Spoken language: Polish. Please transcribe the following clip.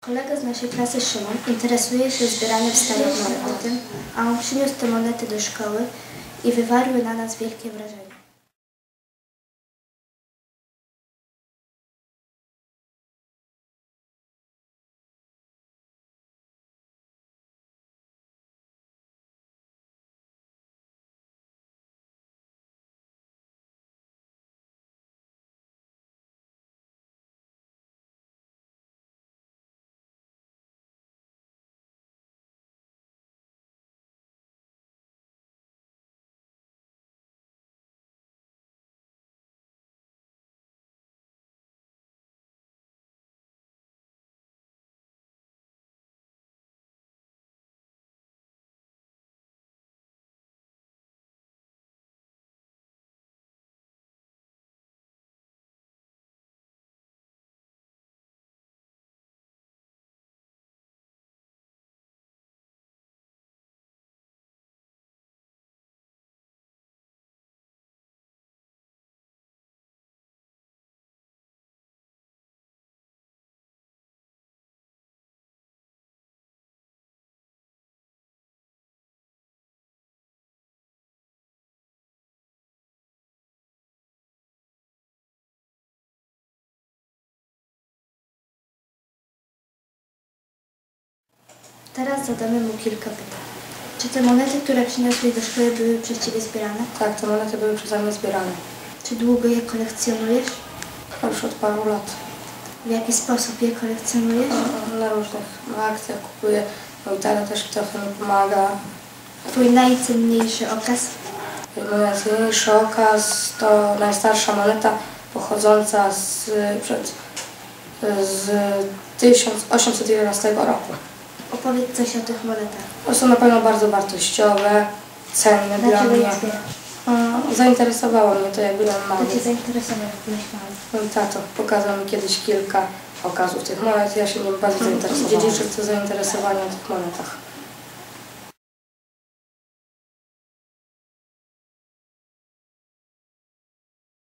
Kolega z naszej klasy, Szymon, interesuje się zbieraniem starych monet, a on przyniósł te monety do szkoły i wywarły na nas wielkie wrażenie. Teraz zadamy mu kilka pytań. Czy te monety, które przyniosłeś do szkoły, były przez Ciebie zbierane? Tak, te monety były przeze mnie zbierane. Czy długo je kolekcjonujesz? Już od paru lat. W jaki sposób je kolekcjonujesz? Na różnych akcjach kupuję. Mój tata też trochę mi pomaga. Twój najcenniejszy okaz? Mój najcenniejszy okaz to najstarsza moneta pochodząca z 1811 roku. Opowiedz coś o tych monetach. To są na pewno bardzo wartościowe, cenne dla Dlaczego mnie. je zbierasz? Zainteresowało mnie to, jak byłem mały. To Cię zainteresował, jak byłeś mały. Mój tato pokazał mi kiedyś kilka okazów tych monet. Ja się nim bardzo zainteresowałam. Dziedziczę to zainteresowanie o tych monetach.